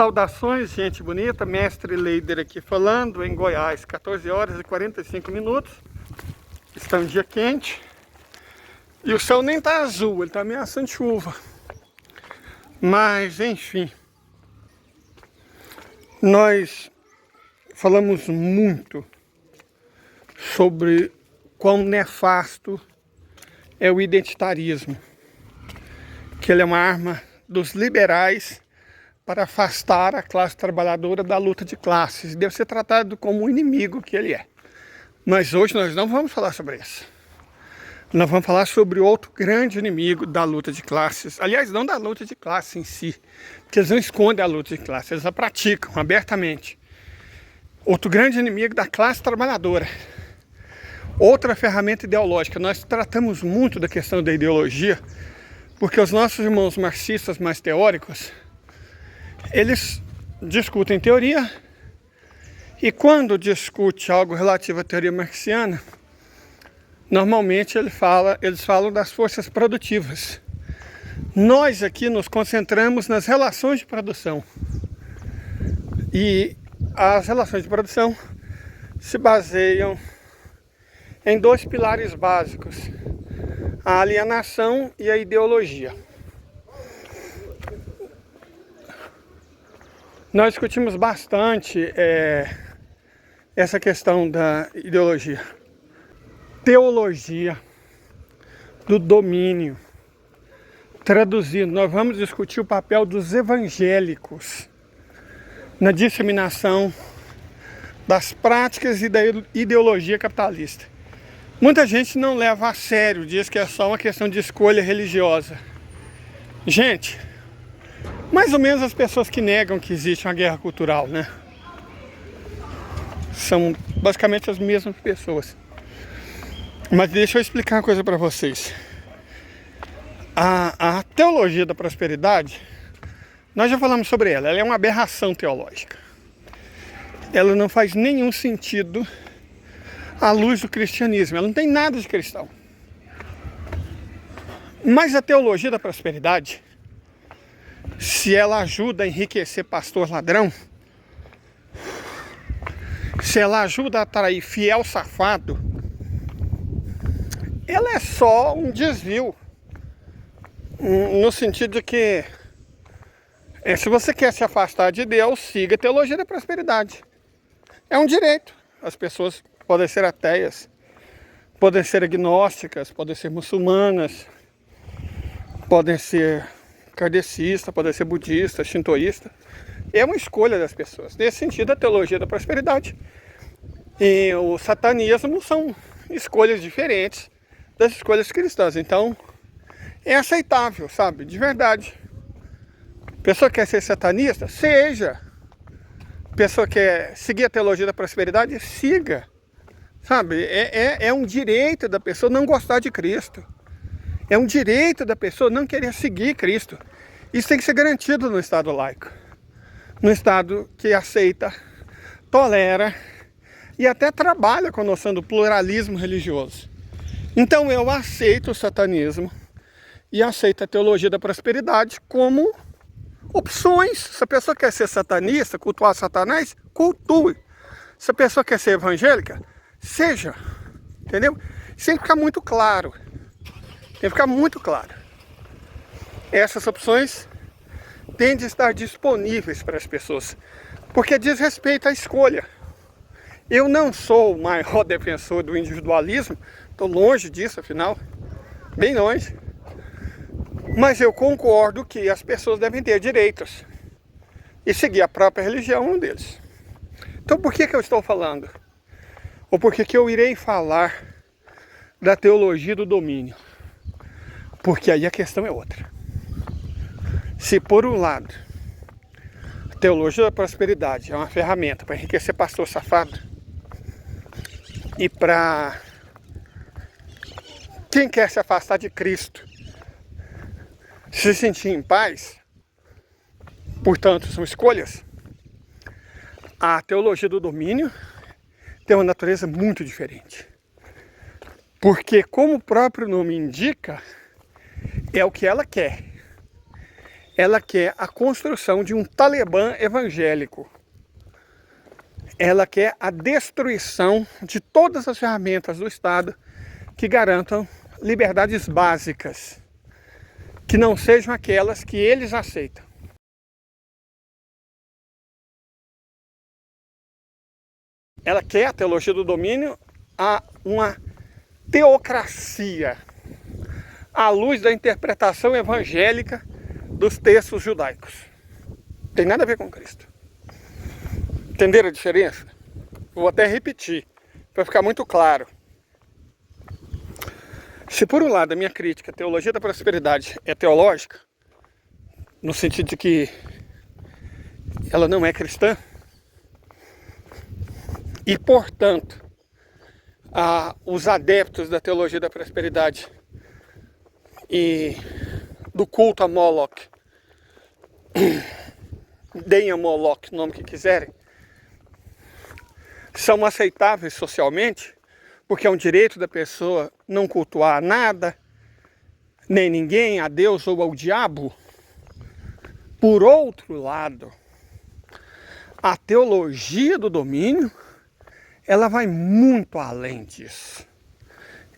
Saudações, gente bonita, mestre Leider aqui falando, em Goiás, 14 horas e 45 minutos. Está um dia quente e o céu nem está azul, ele está ameaçando chuva. Mas, enfim, nós falamos muito sobre quão nefasto é o identitarismo, que ele é uma arma dos liberais para afastar a classe trabalhadora da luta de classes. Deve ser tratado como o inimigo que ele é. Mas hoje nós não vamos falar sobre isso. Nós vamos falar sobre outro grande inimigo da luta de classes. Aliás, não da luta de classes em si, porque eles não escondem a luta de classes, eles a praticam abertamente. Outro grande inimigo da classe trabalhadora. Outra ferramenta ideológica. Nós tratamos muito da questão da ideologia, porque os nossos irmãos marxistas mais teóricos, eles discutem teoria, e quando discute algo relativo à teoria marxiana, normalmente eles falam das forças produtivas. Nós aqui nos concentramos nas relações de produção. E as relações de produção se baseiam em dois pilares básicos: a alienação e a ideologia. Nós discutimos bastante essa questão da ideologia. Teologia do domínio. Traduzindo, nós vamos discutir o papel dos evangélicos na disseminação das práticas e da ideologia capitalista. Muita gente não leva a sério, diz que é só uma questão de escolha religiosa. Gente, mais ou menos as pessoas que negam que existe uma guerra cultural, né? São basicamente as mesmas pessoas. Mas deixa eu explicar uma coisa para vocês. A teologia da prosperidade, nós já falamos sobre ela. Ela é uma aberração teológica. Ela não faz nenhum sentido à luz do cristianismo. Ela não tem nada de cristão. Mas a teologia da prosperidade, se ela ajuda a enriquecer pastor ladrão, se ela ajuda a atrair fiel safado, ela é só um desvio. No sentido de que se você quer se afastar de Deus, siga a teologia da prosperidade. É um direito. As pessoas podem ser ateias, podem ser agnósticas, podem ser muçulmanas, podem ser kardecistas, podem ser budistas, shintoístas. É uma escolha das pessoas. Nesse sentido, a teologia da prosperidade e o satanismo são escolhas diferentes das escolhas cristãs. Então, é aceitável, sabe? De verdade. A pessoa quer ser satanista? Seja. A pessoa quer seguir a teologia da prosperidade? Siga. Sabe? É um direito da pessoa não gostar de Cristo. É um direito da pessoa não querer seguir Cristo. Isso tem que ser garantido no Estado laico. No Estado que aceita, tolera e até trabalha com a noção do pluralismo religioso. Então eu aceito o satanismo e aceito a teologia da prosperidade como opções. Se a pessoa quer ser satanista, cultuar Satanás, cultue. Se a pessoa quer ser evangélica, seja. Entendeu? Isso tem que ficar muito claro. Tem que ficar muito claro. Essas opções têm de estar disponíveis para as pessoas, porque diz respeito à escolha. Eu não sou o maior defensor do individualismo, estou longe disso, afinal, bem longe. Mas eu concordo que as pessoas devem ter direitos e seguir a própria religião, um deles. Então por que eu estou falando? Ou por que eu irei falar da teologia do domínio? Porque aí a questão é outra. Se por um lado a teologia da prosperidade é uma ferramenta para enriquecer pastor safado e para quem quer se afastar de Cristo se sentir em paz, portanto são escolhas, a teologia do domínio tem uma natureza muito diferente. Porque, como o próprio nome indica, é o que ela quer. ela quer a construção de um Talibã evangélico. Ela quer a destruição de todas as ferramentas do Estado que garantam liberdades básicas, que não sejam aquelas que eles aceitam. Ela quer a teologia do domínio a uma teocracia, à luz da interpretação evangélica dos textos judaicos. Não tem nada a ver com Cristo. Entenderam a diferença? Vou até repetir, para ficar muito claro. Se por um lado a minha crítica à teologia da prosperidade é teológica, no sentido de que ela não é cristã, e portanto os adeptos da teologia da prosperidade e do culto a Moloch, deem a Moloch o nome que quiserem, são aceitáveis socialmente, porque é um direito da pessoa não cultuar nada, nem ninguém, a Deus ou ao diabo. Por outro lado, a teologia do domínio, ela vai muito além disso.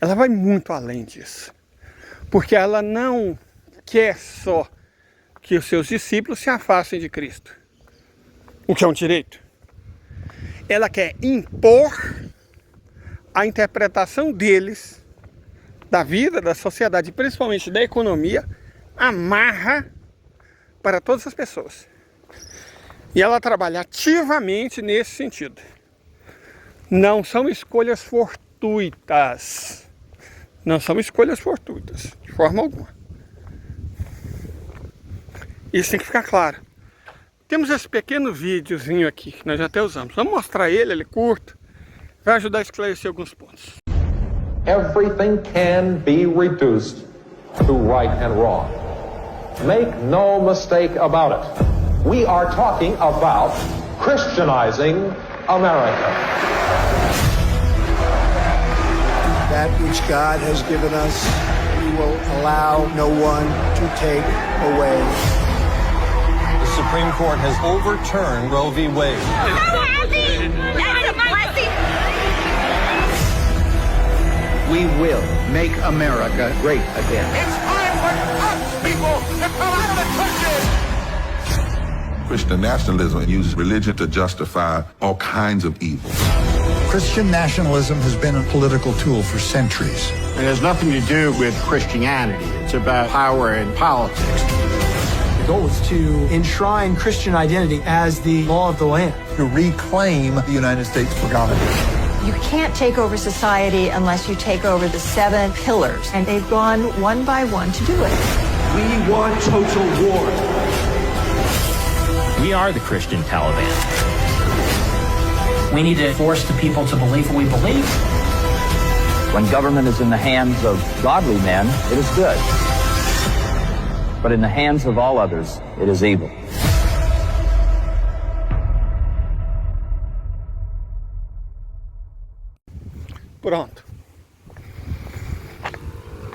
Ela vai muito além disso. Porque ela não quer só que os seus discípulos se afastem de Cristo, o que é um direito. Ela quer impor a interpretação deles da vida, da sociedade, principalmente da economia, amarra para todas as pessoas. E ela trabalha ativamente nesse sentido. Não são escolhas fortuitas. Não são escolhas fortuitas, de forma alguma. Isso tem que ficar claro. Temos esse pequeno videozinho aqui, que nós já até usamos. Vamos mostrar ele é curto. Vai ajudar a esclarecer alguns pontos. Everything can be reduced to right and wrong. Make no mistake about it. We are talking about Christianizing America. That which God has given us, we will allow no one to take away. The Supreme Court has overturned Roe v. Wade. We will make America great again. It's time for us, people, to come out of the churches! Christian nationalism uses religion to justify all kinds of evil. Christian nationalism has been a political tool for centuries. It has nothing to do with Christianity. It's about power and politics. The goal is to enshrine Christian identity as the law of the land. To reclaim the United States for God. You can't take over society unless you take over the 7 pillars, and they've gone one by one to do it. We want total war. We are the Christian Taliban. We need to force the people to believe what we believe. When government is in the hands of godly men, it is good. But in the hands of all others, it is evil. Pronto.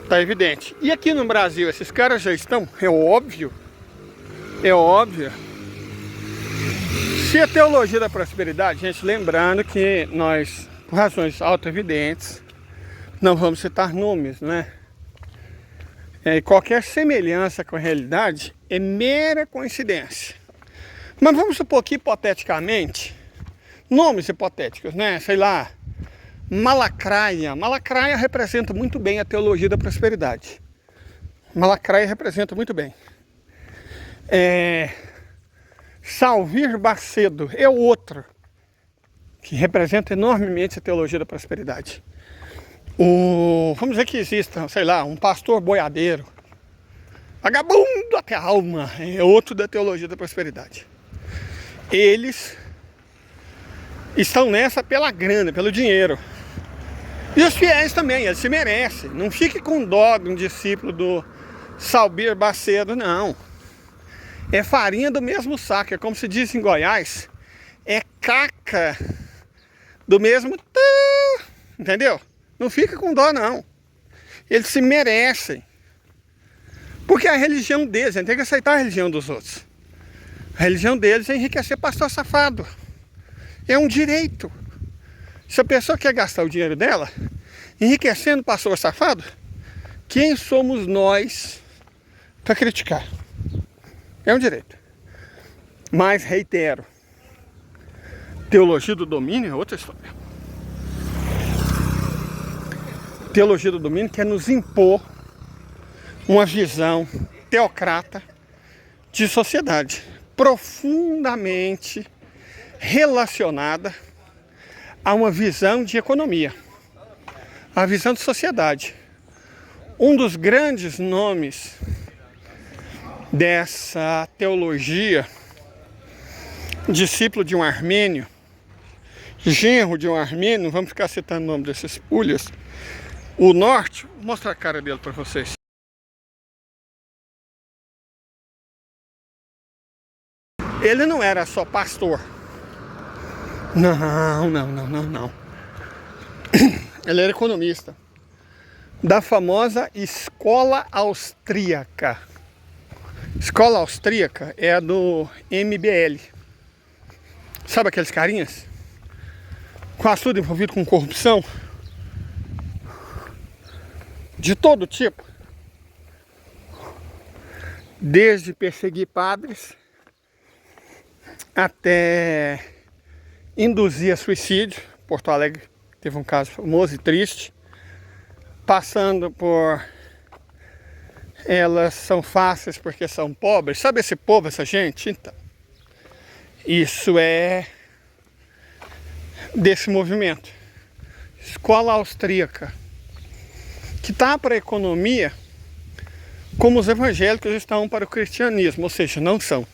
Tá evidente. E aqui no Brasil, esses caras já estão, é óbvio. Se a teologia da prosperidade, gente, lembrando que nós, por razões autoevidentes, não vamos citar nomes, né? Qualquer semelhança com a realidade é mera coincidência. Mas vamos supor que, hipoteticamente, nomes hipotéticos, né? Sei lá, Malacraia. Malacraia representa muito bem a teologia da prosperidade. Malacraia representa muito bem. Salvir Bacedo é outro que representa enormemente a teologia da prosperidade. Vamos dizer que exista, sei lá, um pastor boiadeiro, vagabundo até a alma, é outro da teologia da prosperidade. Eles estão nessa pela grana, pelo dinheiro. E os fiéis também, eles se merecem. Não fique com dó de um discípulo do Salvir Bacedo, não. É farinha do mesmo saco, é como se diz em Goiás, é caca do mesmo... Entendeu? Não fica com dó, não. Eles se merecem. Porque a religião deles, a gente tem que aceitar a religião dos outros. A religião deles é enriquecer pastor safado. É um direito. Se a pessoa quer gastar o dinheiro dela enriquecendo pastor safado, quem somos nós para criticar? É um direito. Mas, reitero, teologia do domínio é outra história. Teologia do domínio quer nos impor uma visão teocrata de sociedade, profundamente relacionada a uma visão de economia, a visão de sociedade. Um dos grandes nomes dessa teologia, discípulo de um armênio, genro de um armênio, não vamos ficar citando o nome desses pulhas, o Norte, vou mostrar a cara dele para vocês. Ele não era só pastor. Não. Ele era economista da famosa Escola Austríaca. Escola Austríaca é a do MBL. Sabe aqueles carinhas? Quase tudo envolvido com corrupção. De todo tipo. Desde perseguir padres até induzir a suicídio. Porto Alegre teve um caso famoso e triste. Passando por elas são fáceis porque são pobres. Sabe esse povo, essa gente? Então, isso é desse movimento. Escola Austríaca, que está para a economia como os evangélicos estão para o cristianismo, ou seja, não são.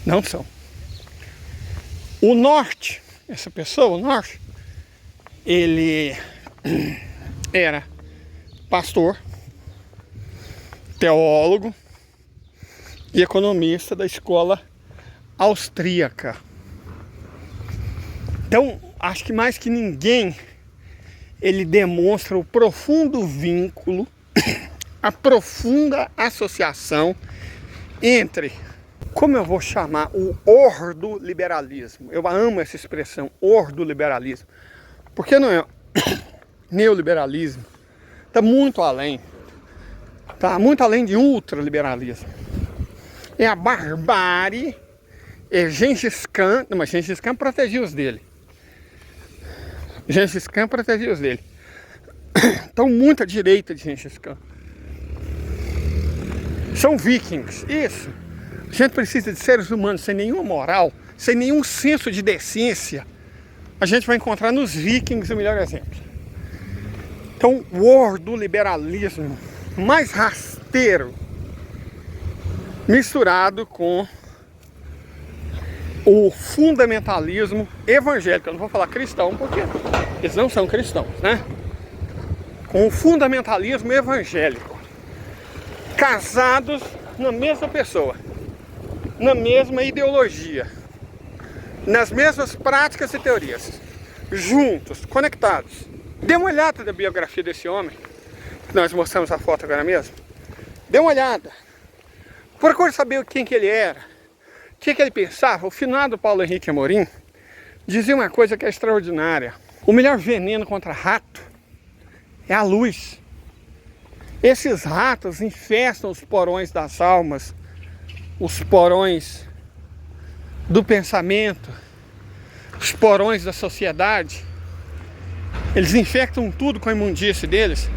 Não são. O Norte, essa pessoa, o Norte, ele era pastor, teólogo e economista da escola austríaca. Então, acho que mais que ninguém, ele demonstra o profundo vínculo, a profunda associação entre, como eu vou chamar, o ordoliberalismo. Eu amo essa expressão, ordoliberalismo, porque não é neoliberalismo, está muito além de ultraliberalismo. É a barbárie, é Gengis Khan, não, mas Gengis Khan protegia os dele. Gengis Khan protegia os dele. Então, muita direita de Gengis Khan. São vikings, isso. A gente precisa de seres humanos sem nenhuma moral, sem nenhum senso de decência. A gente vai encontrar nos vikings o melhor exemplo. Então, o ordoliberalismo mais rasteiro, misturado com o fundamentalismo evangélico. Eu não vou falar cristão porque eles não são cristãos, né? Com o fundamentalismo evangélico, casados na mesma pessoa, na mesma ideologia, nas mesmas práticas e teorias, juntos, conectados. Dê uma olhada na biografia desse homem, que nós mostramos a foto agora mesmo. Dê uma olhada. Procure saber quem que ele era, o que ele pensava. O finado Paulo Henrique Amorim dizia uma coisa que é extraordinária. O melhor veneno contra rato é a luz. Esses ratos infestam os porões das almas, os porões do pensamento, os porões da sociedade. Eles infectam tudo com a imundície deles,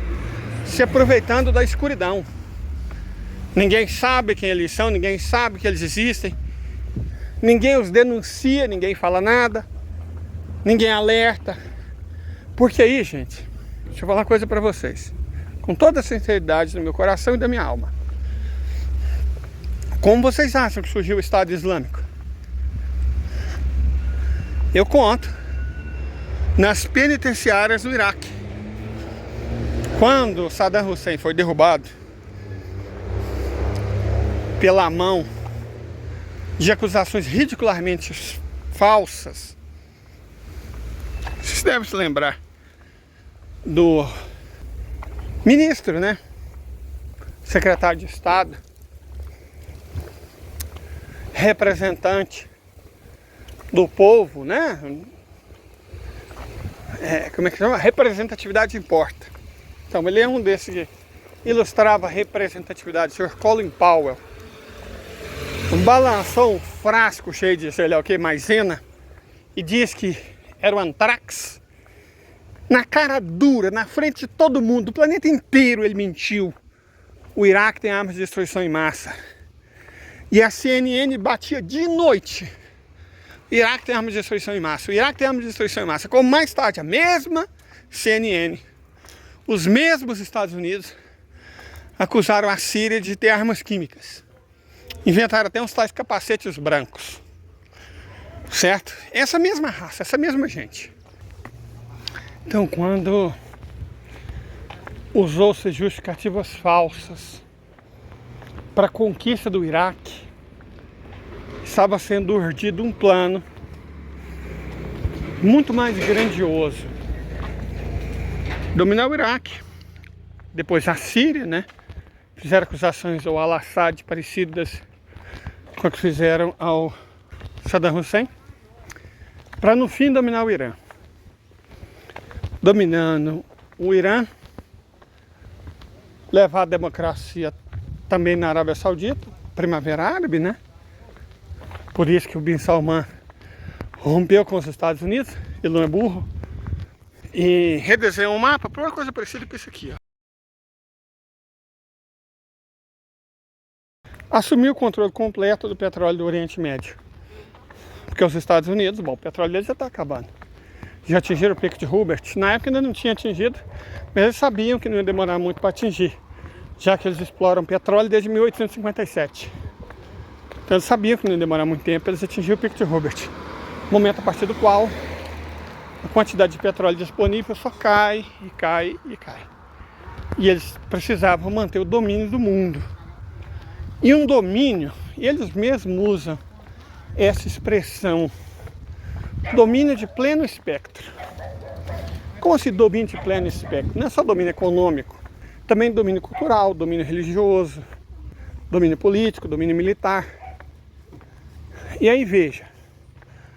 se aproveitando da escuridão. Ninguém sabe quem eles são, ninguém sabe que eles existem, ninguém os denuncia, ninguém fala nada, ninguém alerta. Porque aí, gente, deixa eu falar uma coisa para vocês, com toda a sinceridade do meu coração e da minha alma. Como vocês acham que surgiu o Estado Islâmico? Eu conto nas penitenciárias do Iraque. Quando Saddam Hussein foi derrubado pela mão de acusações ridicularmente falsas, vocês devem se lembrar do ministro, né, secretário de Estado, representante do povo, né? Como é que chama? Representatividade importa. Então ele é um desses que ilustrava a representatividade, o Sr. Colin Powell. Balançou um frasco cheio de sei lá o que, maisena, e disse que era o antrax. Na cara dura, na frente de todo mundo, do planeta inteiro ele mentiu. O Iraque tem armas de destruição em massa. E a CNN batia de noite. O Iraque tem armas de destruição em massa. O Iraque tem armas de destruição em massa. Como mais tarde, a mesma CNN, os mesmos Estados Unidos, acusaram a Síria de ter armas químicas. Inventaram até uns tais capacetes brancos. Certo? Essa mesma raça, essa mesma gente. Então, quando usou-se justificativas falsas para a conquista do Iraque, estava sendo urdido um plano muito mais grandioso. Dominar o Iraque, depois a Síria, né? Fizeram acusações ao Al-Assad parecidas com as que fizeram ao Saddam Hussein, para no fim dominar o Irã. Dominando o Irã, levar a democracia também na Arábia Saudita, Primavera Árabe, né? Por isso que o Bin Salman rompeu com os Estados Unidos, ele não é burro, e redesenhou um mapa para uma coisa parecida com isso aqui, ó. Assumiu o controle completo do petróleo do Oriente Médio. Porque os Estados Unidos, bom, o petróleo deles já está acabando. Já atingiram o pico de Hubert. Na época ainda não tinha atingido, mas eles sabiam que não ia demorar muito para atingir, já que eles exploram petróleo desde 1857. Então eles sabiam que não ia demorar muito tempo, eles atingiram o pico de Hubert. Momento a partir do qual a quantidade de petróleo disponível só cai e cai e cai. E eles precisavam manter o domínio do mundo. E um domínio, eles mesmos usam essa expressão, domínio de pleno espectro. Como assim domínio de pleno espectro? Não é só domínio econômico, também domínio cultural, domínio religioso, domínio político, domínio militar. E aí veja,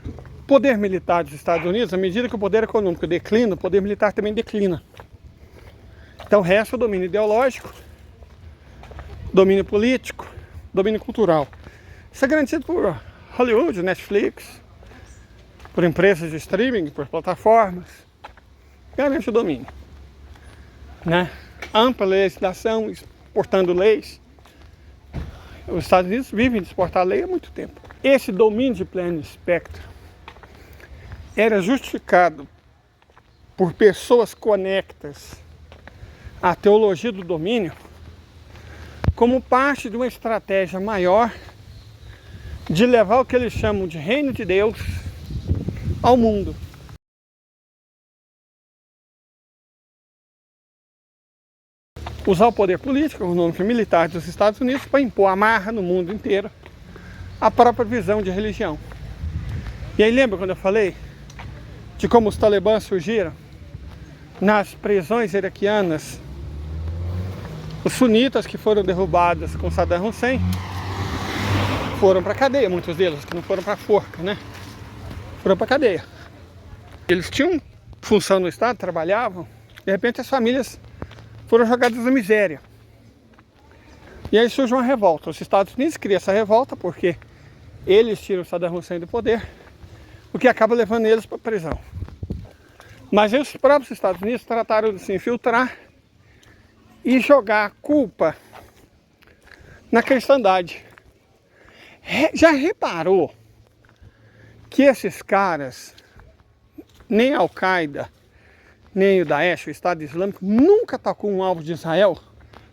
o poder militar dos Estados Unidos, à medida que o poder econômico declina, o poder militar também declina. Então resta o domínio ideológico, domínio político, domínio cultural. Isso é garantido por Hollywood, Netflix, por empresas de streaming, por plataformas. Garante o domínio, né? Ampla legislação, exportando leis. Os Estados Unidos vivem de exportar lei há muito tempo. Esse domínio de pleno espectro era justificado por pessoas conectas à teologia do domínio como parte de uma estratégia maior de levar o que eles chamam de reino de Deus ao mundo. Usar o poder político, econômico e militar dos Estados Unidos para impor amarra no mundo inteiro a própria visão de religião. E aí lembra quando eu falei de como os talibãs surgiram nas prisões iraquianas? Os sunitas que foram derrubados com Saddam Hussein foram para cadeia, muitos deles que não foram para forca, né? Foram para cadeia. Eles tinham função no Estado, trabalhavam, de repente as famílias foram jogadas na miséria. E aí surge uma revolta. Os Estados Unidos criam essa revolta porque eles tiram Saddam Hussein do poder, o que acaba levando eles para a prisão. Mas aí os próprios Estados Unidos trataram de se infiltrar e jogar a culpa na cristandade. Já reparou que esses caras, nem a Al-Qaeda, nem o Daesh, o Estado Islâmico, nunca atacou um alvo de Israel?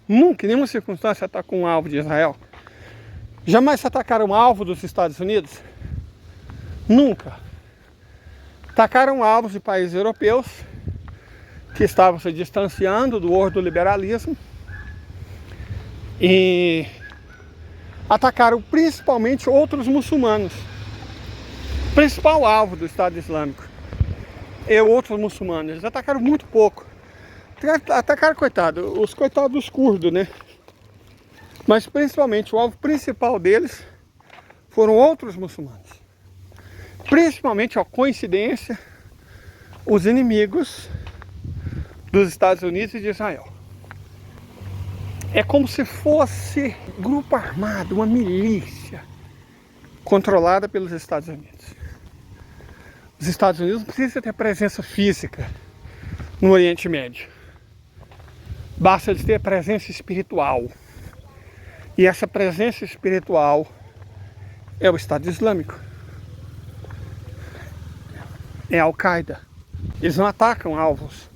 Nunca, em nenhuma circunstância atacou um alvo de Israel? Jamais atacaram um alvo dos Estados Unidos? Nunca. Atacaram alvos de países europeus que estavam se distanciando do ordoliberalismo e atacaram principalmente outros muçulmanos. O principal alvo do Estado Islâmico é outros muçulmanos. Eles atacaram muito pouco. Atacaram, coitado, os coitados dos curdos, né? Mas principalmente o alvo principal deles foram outros muçulmanos. Principalmente, ó, coincidência, os inimigos dos Estados Unidos e de Israel. É como se fosse grupo armado, uma milícia controlada pelos Estados Unidos. Os Estados Unidos não precisam ter presença física no Oriente Médio. Basta eles ter presença espiritual. E essa presença espiritual é o Estado Islâmico. É a Al-Qaeda. Eles não atacam alvos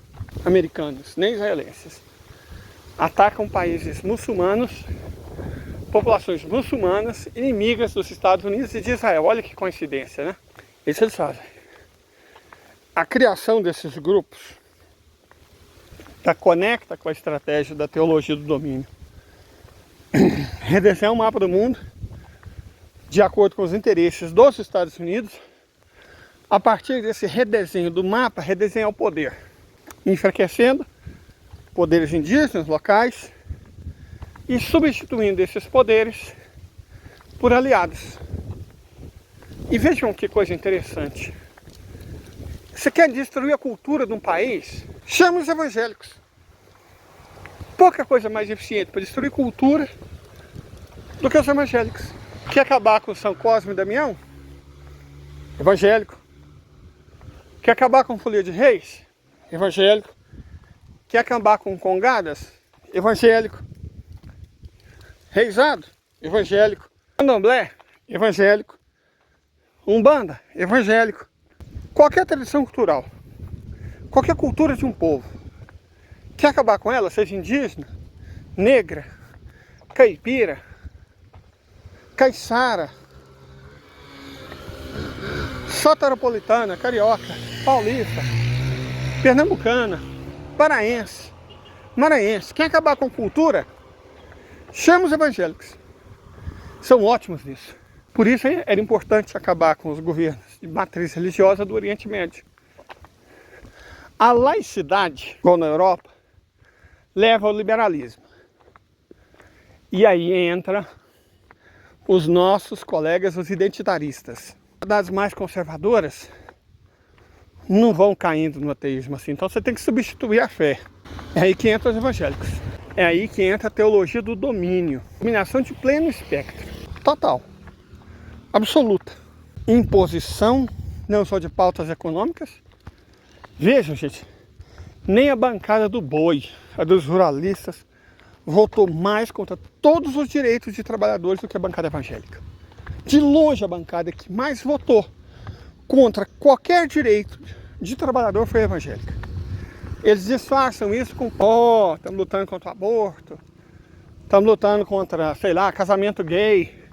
americanos, nem israelenses. Atacam países muçulmanos, populações muçulmanas, inimigas dos Estados Unidos e de Israel. Olha que coincidência, né? Isso eles fazem. A criação desses grupos conecta com a estratégia da teologia do domínio. Redesenhar o mapa do mundo de acordo com os interesses dos Estados Unidos. A partir desse redesenho do mapa, redesenhar o poder, enfraquecendo poderes indígenas locais e substituindo esses poderes por aliados. E vejam que coisa interessante. Você quer destruir a cultura de um país? Chama os evangélicos. Pouca coisa mais eficiente para destruir cultura do que os evangélicos. Quer acabar com São Cosme e Damião? Evangélico. Quer acabar com Folia de Reis? Evangélico. Quer acabar com Congadas? Evangélico. Reisado? Evangélico. Candomblé? Evangélico. Umbanda? Evangélico. Qualquer tradição cultural, qualquer cultura de um povo, quer acabar com ela, seja indígena, negra, caipira, caiçara, soteropolitana, carioca, paulista, pernambucana, paraense, maranhense, quer acabar com cultura, chama os evangélicos. São ótimos nisso. Por isso era importante acabar com os governos de matriz religiosa do Oriente Médio. A laicidade, igual na Europa, leva ao liberalismo. E aí entra os nossos colegas, os identitaristas. Das mais conservadoras não vão caindo no ateísmo assim. Então você tem que substituir a fé. É aí que entra os evangélicos. É aí que entra a teologia do domínio. Dominação de pleno espectro. Total. Absoluta. Imposição, não só de pautas econômicas. Vejam, gente, nem a bancada do boi, a dos ruralistas, votou mais contra todos os direitos de trabalhadores do que a bancada evangélica. De longe a bancada que mais votou contra qualquer direito de trabalhador foi a evangélica. Eles disfarçam isso com, estamos lutando contra o aborto, estamos lutando contra, sei lá, casamento gay.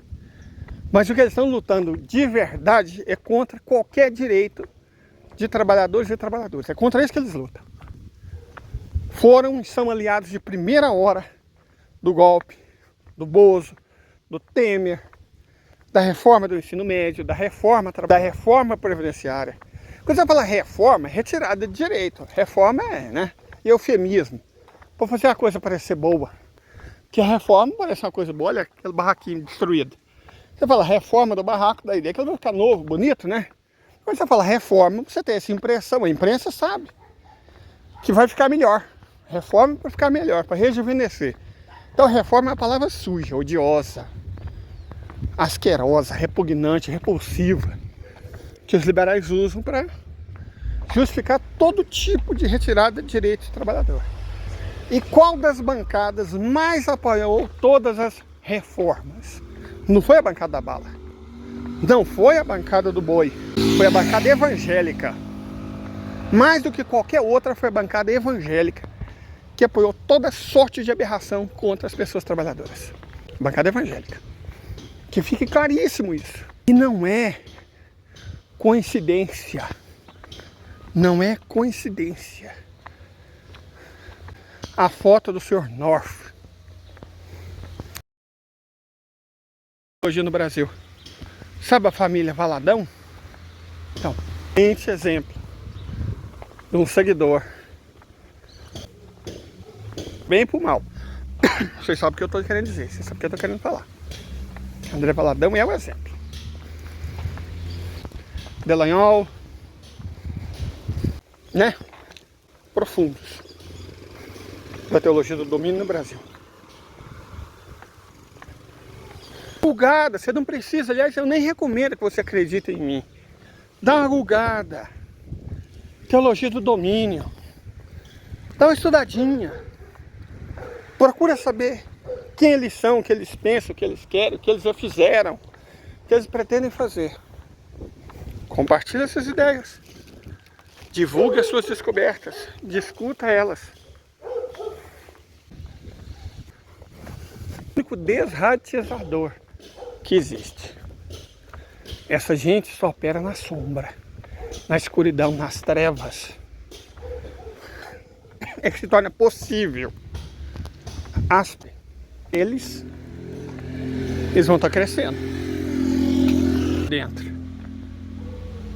Mas o que eles estão lutando de verdade é contra qualquer direito de trabalhadores e trabalhadoras. É contra isso que eles lutam. Foram e são aliados de primeira hora do golpe, do Bozo, do Temer, da reforma do ensino médio, da reforma previdenciária. Quando você fala reforma, é retirada de direito. Reforma é, né, eufemismo. Para fazer a coisa parecer boa. Que a reforma parece uma coisa boa, olha aquele barraquinho destruído. Você fala reforma do barraco, da ideia que ele vai ficar novo, bonito, né? Quando você fala reforma, você tem essa impressão, a imprensa sabe que vai ficar melhor. Reforma para ficar melhor, para rejuvenescer. Então reforma é uma palavra suja, odiosa, asquerosa, repugnante, repulsiva, que os liberais usam para justificar todo tipo de retirada de direitos do trabalhador. E qual das bancadas mais apoiou todas as reformas? Não foi a bancada da bala, não foi a bancada do boi, foi a bancada evangélica. Mais do que qualquer outra foi a bancada evangélica, que apoiou toda sorte de aberração contra as pessoas trabalhadoras. Bancada evangélica. Que fique claríssimo isso. E não é coincidência. Não é coincidência. A foto do Sr. North. Hoje no Brasil. Sabe a família Valadão? Então, esse exemplo de um seguidor bem pro mal. Vocês sabem o que eu estou querendo dizer, vocês sabem o que eu estou querendo falar. André Valadão é o exemplo. Dallagnol, né? Profundos da teologia do domínio no Brasil. Gulgada, você não precisa, aliás, eu nem recomendo que você acredite em mim. Dá uma gulgada. Teologia do domínio. Dá uma estudadinha. Procura saber quem eles são, o que eles pensam, o que eles querem, o que eles já fizeram, o que eles pretendem fazer. Compartilhe essas ideias. Divulgue as suas descobertas. Discuta elas. O único desradicalizador que existe. Essa gente só opera na sombra, na escuridão, nas trevas. É que se torna possível. Aspe, eles vão estar crescendo dentro,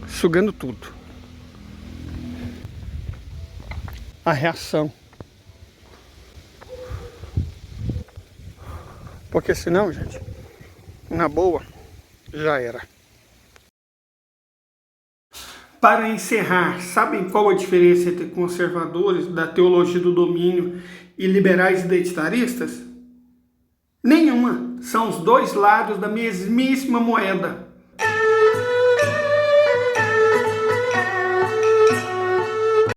sugando tudo. A reação. Porque senão, gente, na boa, já era. Para encerrar, sabem qual a diferença entre conservadores da teologia do domínio e liberais identitaristas? Nenhuma. São os dois lados da mesmíssima moeda.